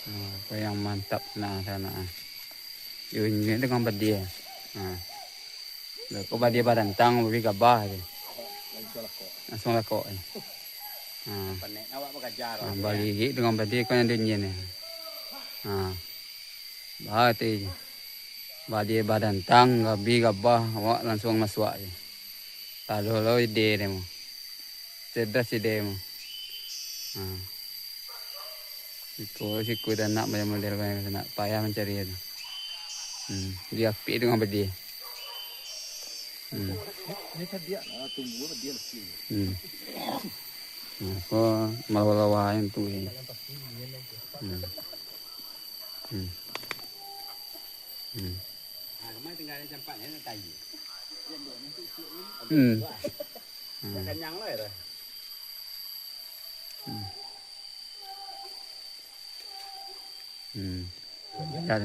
Apa yang mantap nah sana. Ini dengan badia. Kau badia badan tang bagi gabah je. Langsung lakok. Panek awak bekerja. Balik dengan badia kau yang dunia ni. Bahati je. Badia badan tang gabi gabah awak langsung masuk je. Lalu ide demo. Cerdas ide demo. Siku dan nak model kau nak payah mencari itu. Dia api dengan badia. Ini kan dia tumbuh dia lesli. Kau malu-lawa yang tu. Kemarin tinggal di tempat ni tayi. Kenyang lah ya. Dah